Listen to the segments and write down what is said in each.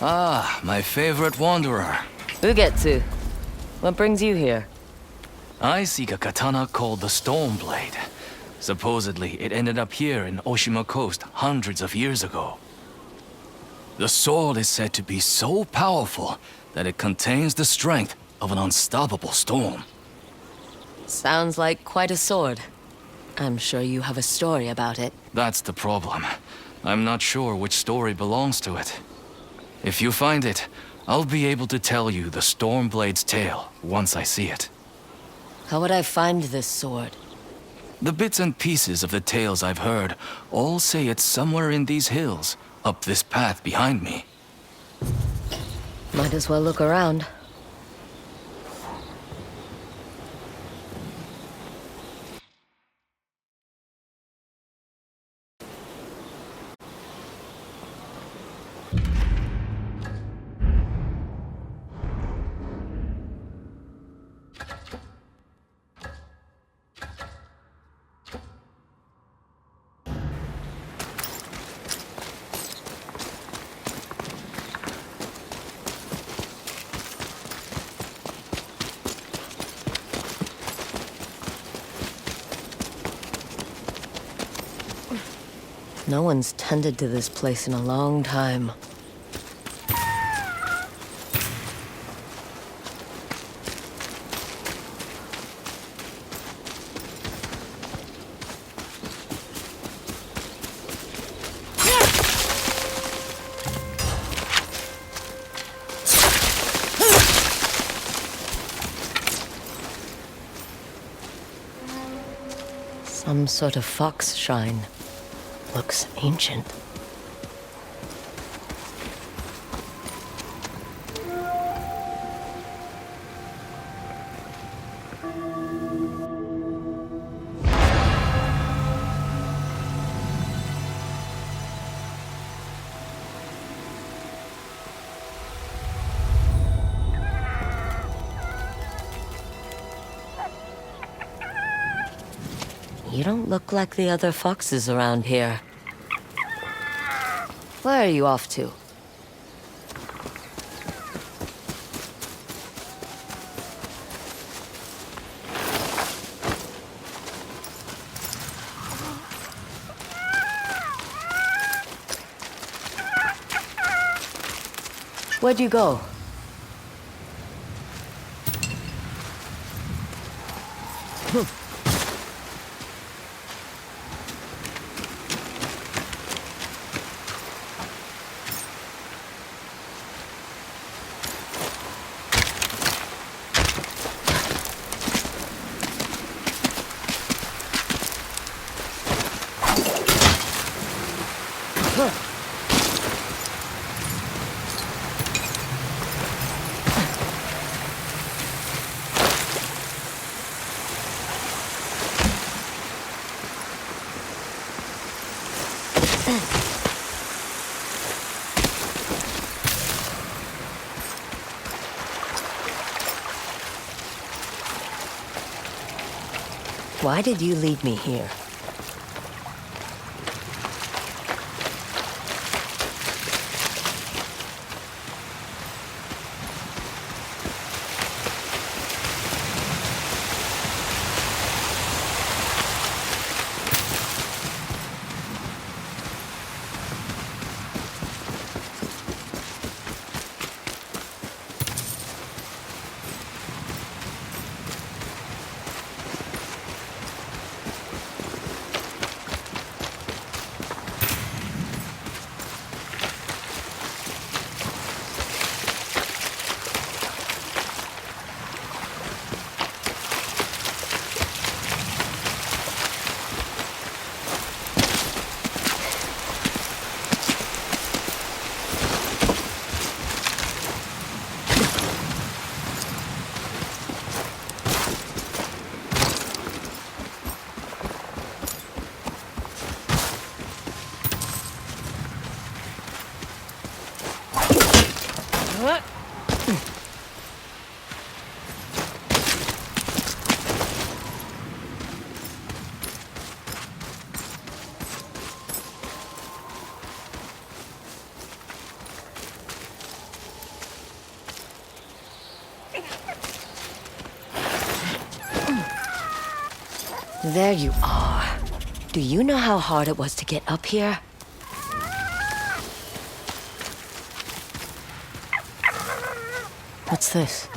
Ah, my favorite wanderer. Ugetsu, what brings you here? I seek a katana called the Stormblade. Supposedly, it ended up here in Oshima Coast hundreds of years ago. The sword is said to be so powerful that it contains the strength of an unstoppable storm. Sounds like quite a sword. I'm sure you have a story about it. That's the problem. I'm not sure which story belongs to it. If you find it, I'll be able to tell you the Stormblade's tale once I see it. How would I find this sword? The bits and pieces of the tales I've heard all say it's somewhere in these hills, up this path behind me. Might as well look around. No one's tended to this place in a long time. Some sort of fox shrine. Looks ancient. You don't look like the other foxes around here. Where are you off to? Where'd you go? Why did you lead me here? There you are. Do you know how hard it was to get up here? What's this?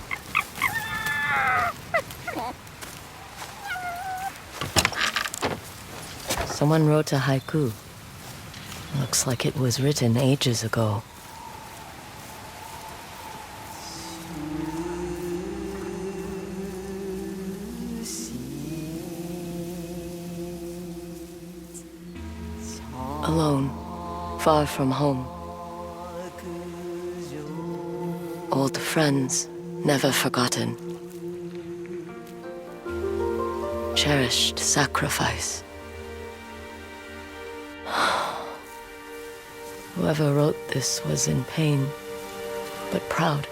Someone wrote a haiku. Looks like it was written ages ago. Alone, far from home. Old friends, never forgotten. Cherished sacrifice. Whoever wrote this was in pain, but proud.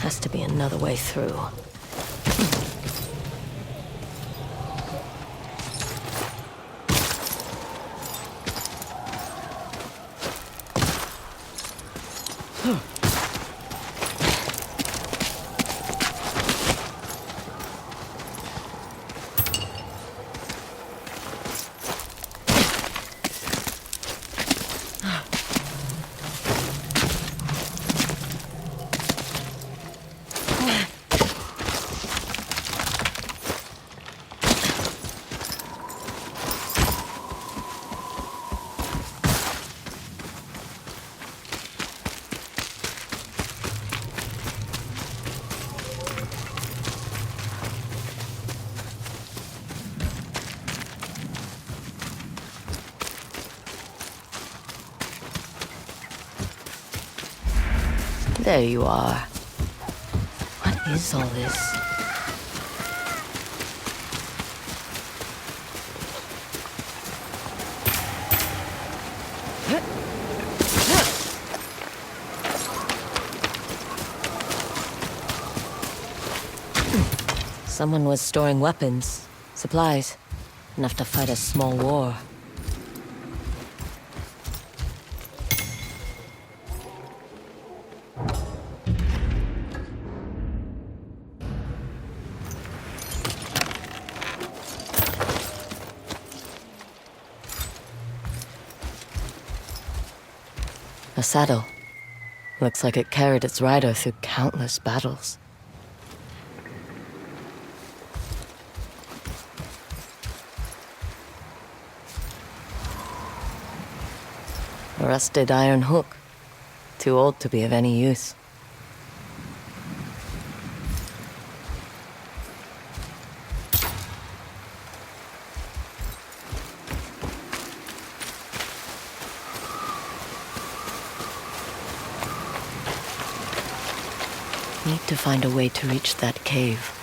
Has to be another way through. There you are. What is all this? Someone was storing weapons, supplies, enough to fight a small war. A saddle. Looks like it carried its rider through countless battles. A rusted iron hook. Too old to be of any use. Need to find a way to reach that cave.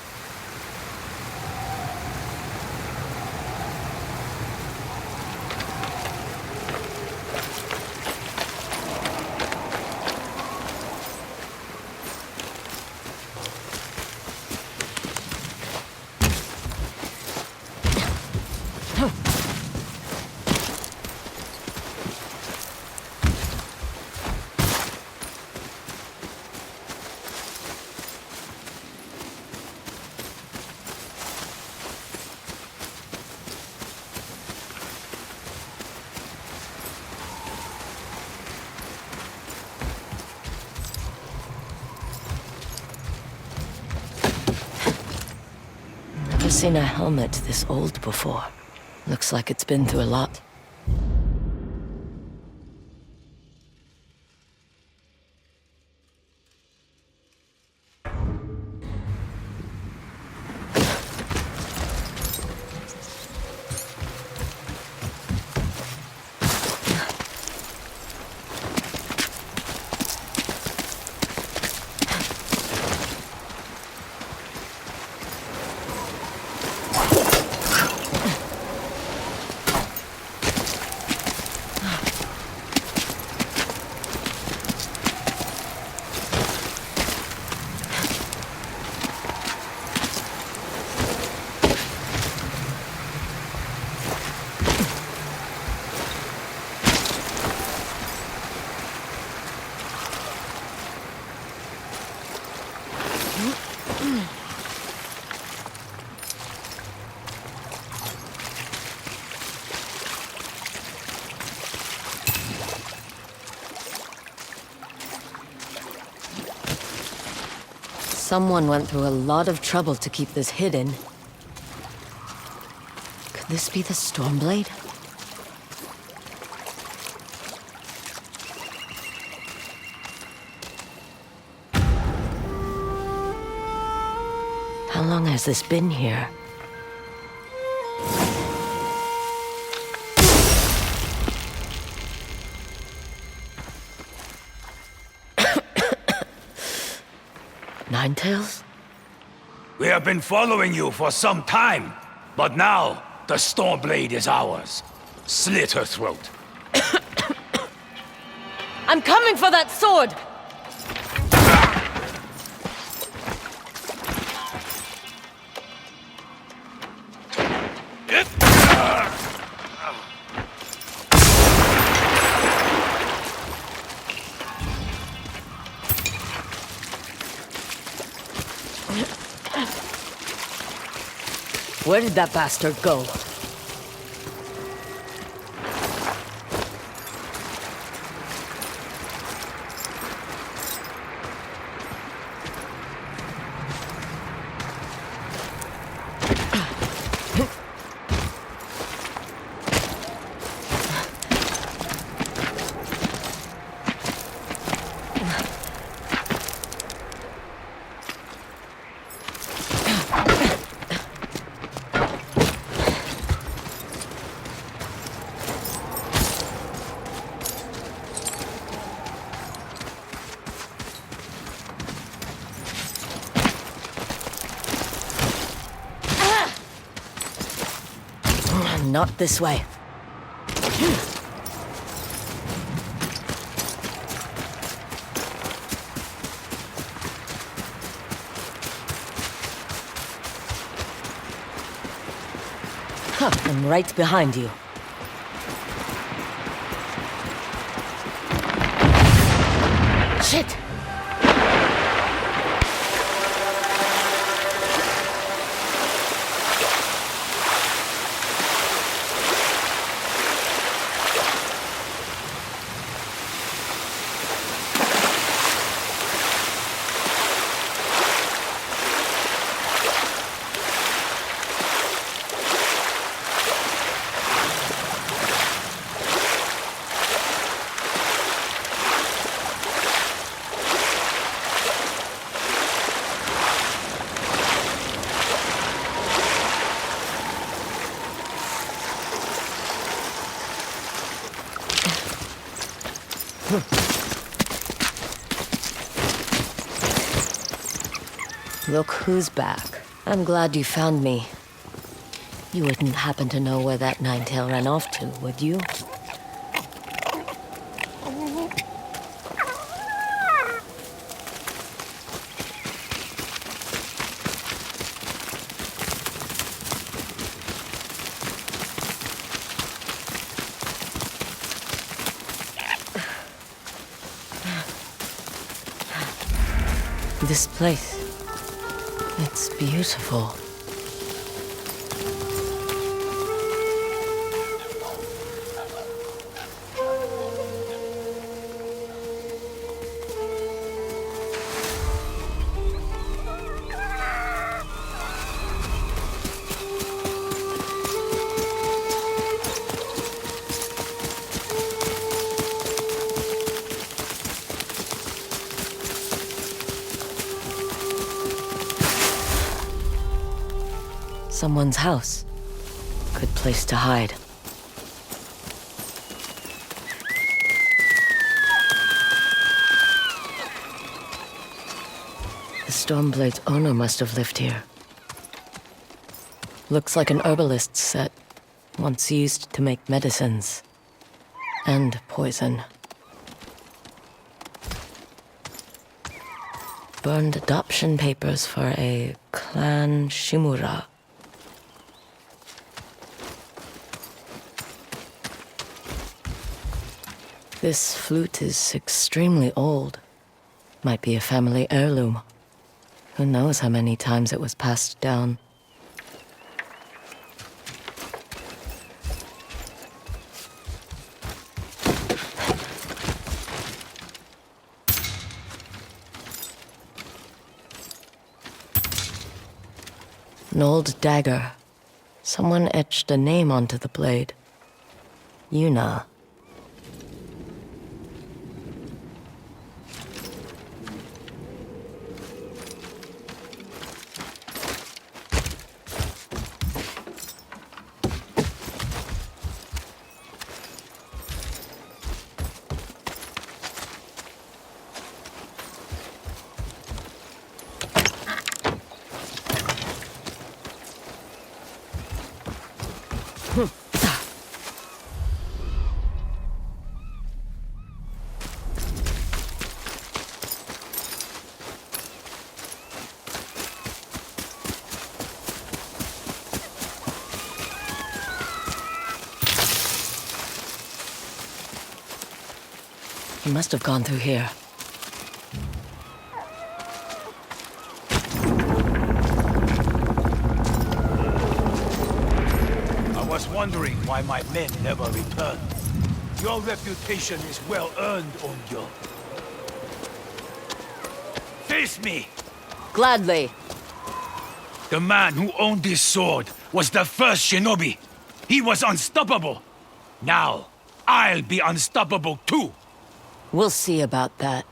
Never seen a helmet this old before. Looks like it's been through a lot. Someone went through a lot of trouble to keep this hidden. Could this be the Stormblade? How long has this been here? Ninetales? We have been following you for some time, but now the Stormblade is ours. Slit her throat. I'm coming for that sword! Where did that bastard go? Not this way. Huh, I'm right behind you. Shit! Look who's back. I'm glad you found me. You wouldn't happen to know where that Ninetail ran off to, would you? This place, it's beautiful. Someone's house. Good place to hide. The Stormblade's owner must have lived here. Looks like an herbalist's set, once used to make medicines. And poison. Burned adoption papers for a clan Shimura. This flute is extremely old. Might be a family heirloom. Who knows how many times it was passed down. An old dagger. Someone etched a name onto the blade. Yuna. He must have gone through here. I was wondering why my men never returned. Your reputation is well earned, Onyo. Face me! Gladly. The man who owned this sword was the first shinobi. He was unstoppable. Now, I'll be unstoppable too. We'll see about that.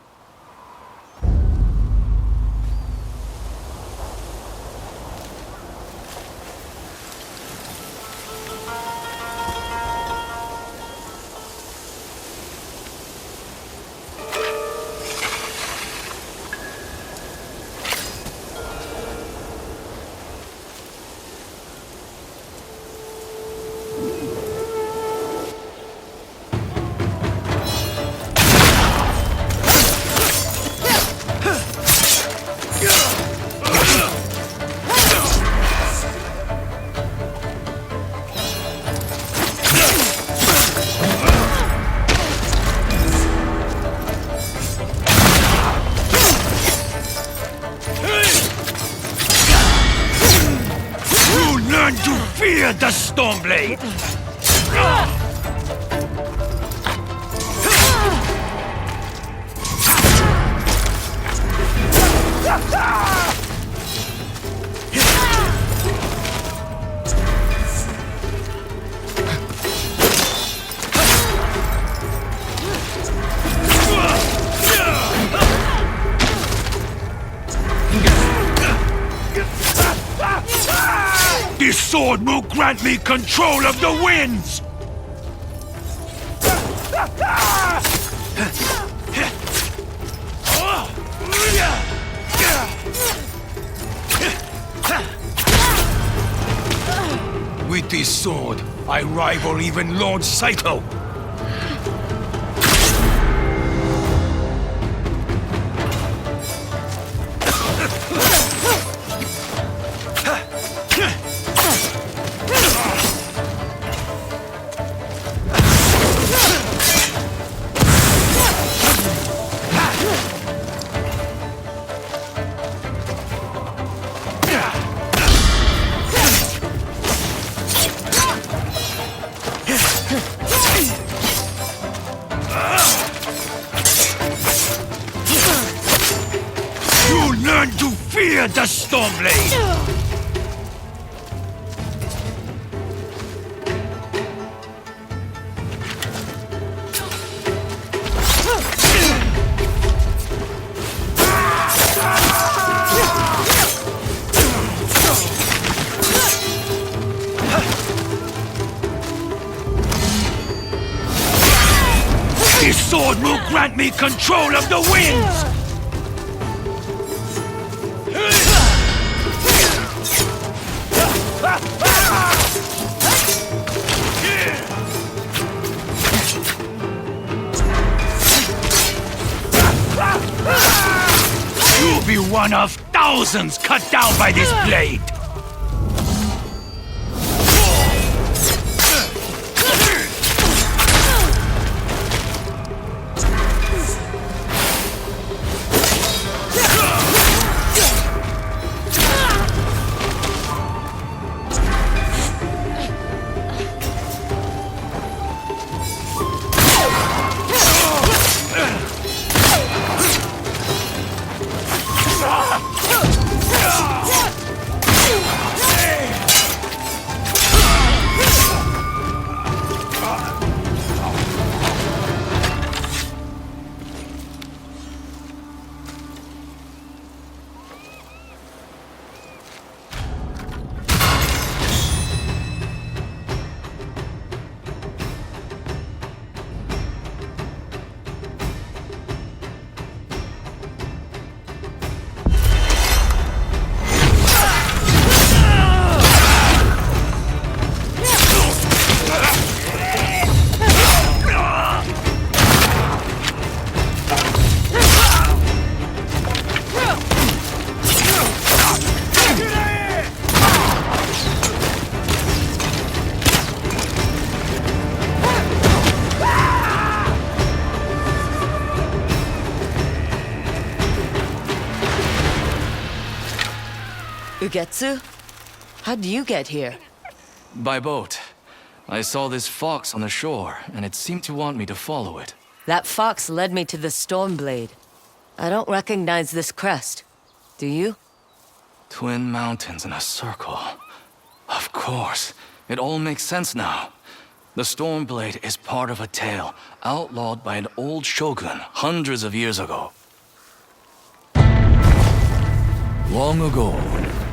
Learn to fear the Stormblade! This sword will grant me control of the winds! With this sword, I rival even Lord Saito! Learn to fear the Stormblade! This sword will grant me control of the winds! You'll be one of thousands cut down by this blade! Ugetsu? How'd you get here? By boat. I saw this fox on the shore, and it seemed to want me to follow it. That fox led me to the Stormblade. I don't recognize this crest. Do you? Twin mountains in a circle. Of course. It all makes sense now. The Stormblade is part of a tale outlawed by an old shogun hundreds of years ago. Long ago,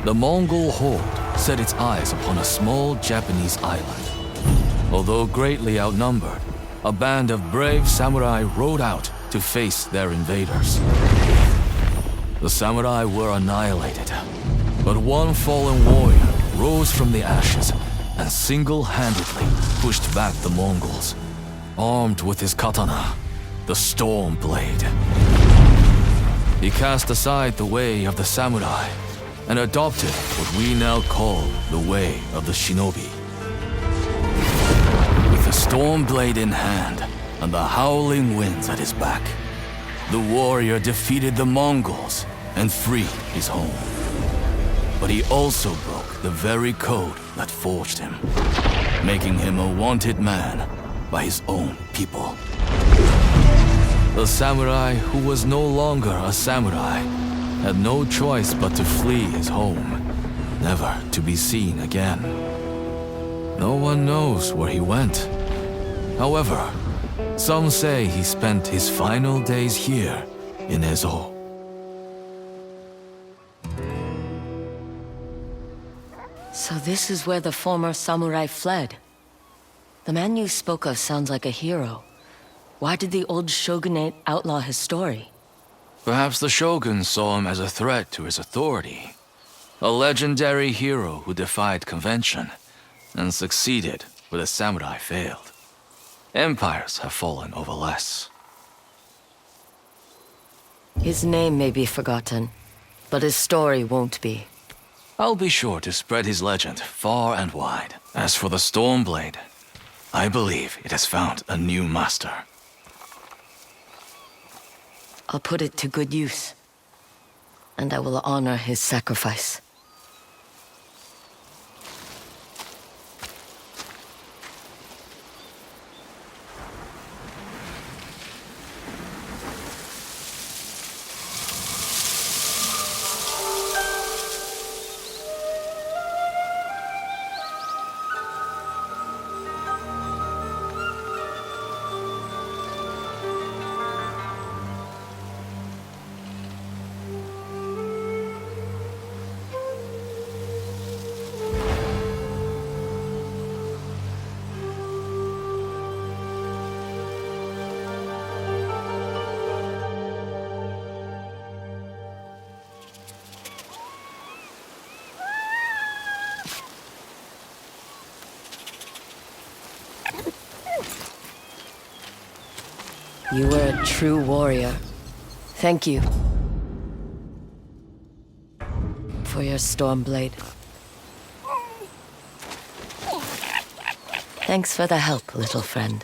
the Mongol horde set its eyes upon a small Japanese island. Although greatly outnumbered, a band of brave samurai rode out to face their invaders. The samurai were annihilated, but one fallen warrior rose from the ashes and single-handedly pushed back the Mongols, armed with his katana, the Stormblade. He cast aside the way of the samurai and adopted what we now call the way of the shinobi. With the Stormblade in hand and the howling winds at his back, the warrior defeated the Mongols and freed his home. But he also broke the very code that forged him, making him a wanted man by his own people. The samurai who was no longer a samurai had no choice but to flee his home, never to be seen again. No one knows where he went. However, some say he spent his final days here in Ezo. So this is where the former samurai fled. The man you spoke of sounds like a hero. Why did the old shogunate outlaw his story? Perhaps the shogun saw him as a threat to his authority. A legendary hero who defied convention and succeeded where the samurai failed. Empires have fallen over less. His name may be forgotten, but his story won't be. I'll be sure to spread his legend far and wide. As for the Stormblade, I believe it has found a new master. I'll put it to good use, and I will honor his sacrifice. You were a true warrior. Thank you for your Stormblade. Thanks for the help, little friend.